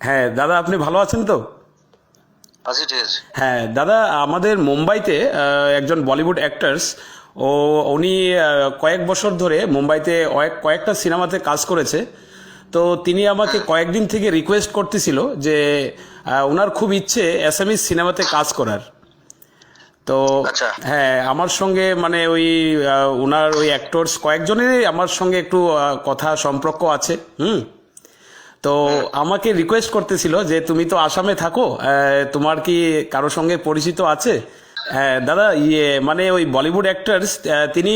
হ্যাঁ দাদা, আপনি ভালো আছেন তো? আছি, ঠিক আছে। হ্যাঁ দাদা, আমাদের মুম্বাইতে একজন বলিউড অ্যাক্টার্স, উনি কয়েক বছর ধরে মুম্বাইতে কয়েকটা সিনেমাতে কাজ করেছে। তো তিনি আমাকে কয়েকদিন থেকে রিকোয়েস্ট করতেছিল যে ওনার খুব ইচ্ছে অ্যাসামিজ সিনেমাতে কাজ করার। তো আচ্ছা। হ্যাঁ, আমার সঙ্গে মানে ওই ওনার ওই অ্যাক্টরস কয়েকজনেরই আমার সঙ্গে একটু কথা সম্পর্ক আছে। তো আমাকে রিকোয়েস্ট করতেছিল যে তুমি তো আসামে থাকো, তোমার কি কারো সঙ্গে পরিচিত আছে? দাদা, মানে ওই বলিউড অ্যাক্টার্স, তিনি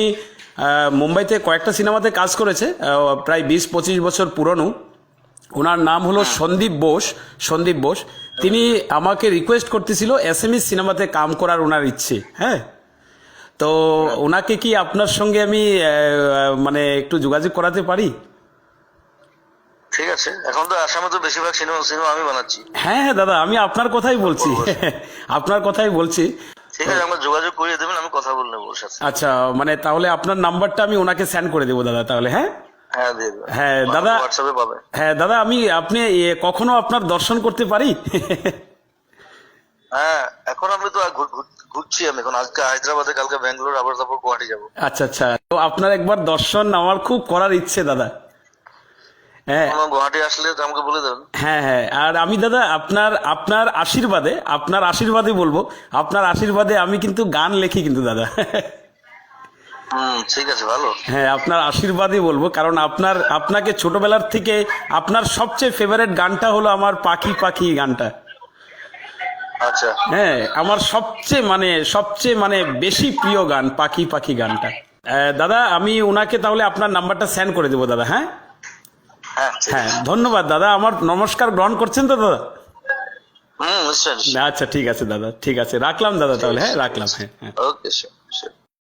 মুম্বাইতে কয়েকটা সিনেমাতে কাজ করেছে, প্রায় 20-25 বছর পুরনো। ওনার নাম হলো সন্দীপ বোস। সন্দীপ বোস, তিনি আমাকে রিকোয়েস্ট করতেছিল এসএমএস সিনেমাতে কাম করার ওনার ইচ্ছে। হ্যাঁ, তো ওনাকে কি আপনার সঙ্গে আমি মানে একটু যোগাযোগ করাতে পারি? ঠিক আছে, এখন তো আসামে তো বেশিরভাগ সিনেমা সিনেমা আমি বানাচ্ছি। হ্যাঁ হ্যাঁ দাদা, আমি আপনার কথাই বলছি। আপনার কথাই বলছি। ঠিক আছে, আমরা যোগাযোগ করিয়ে দেবেন, আমি কথা বলে নেবো ওর সাথে। আচ্ছা, মানে তাহলে আপনার নাম্বারটা আমি ওনাকে সেন্ড করে দেবো দাদা, তাহলে। হ্যাঁ হ্যাঁ, দিয়ে দেবেন। হ্যাঁ দাদা, হোয়াটসঅ্যাপে পাবে। হ্যাঁ দাদা, আপনি কখনো আপনার দর্শন করতে পারি? হ্যাঁ, এখন আমি তো ঘুরছি। আমি এখন আজকে হায়দ্রাবাদে, কালকে ব্যাঙ্গালোর, আবার তারপর গুয়াহাটি যাবো। আচ্ছা আচ্ছা, তো আপনার একবার দর্শন আমার খুব করার ইচ্ছে দাদা। হ্যাঁ কোনো গুয়াহাটি আসলে তো আমাকে বলে দেবেন। হ্যাঁ হ্যাঁ, আর আমি দাদা আপনার আপনার আশীর্বাদে, আপনার আশীর্বাদে বলবো, আপনার আশীর্বাদে আমি কিন্তু গান লিখি কিন্তু দাদা। ঠিক আছে, ভালো। হ্যাঁ, আপনার আশীর্বাদই বলবো, কারণ আপনাকে ছোটবেলার থেকে আপনার সবচেয়ে ফেভারিট গানটা হলো আমার পাখি পাখি গানটা। আচ্ছা। হ্যাঁ, আমার সবচেয়ে মানে বেশি প্রিয় গান পাখি পাখি গানটা। দাদা, আমি ওনাকে তাহলে আপনার নাম্বারটা সেন্ড করে দেবো দাদা। হ্যাঁ হ্যাঁ, ঠিক হ্যাঁ, আছে। ধন্যবাদ দাদা। আমার নমস্কার গ্রহণ করছেন তো দাদা? নিশ্চয় নিশ্চয়। আচ্ছা ঠিক আছে দাদা, ঠিক আছে, রাখলাম দাদা তাহলে। হ্যাঁ রাখলাম। হ্যাঁ হ্যাঁ। ওকে, শিওর।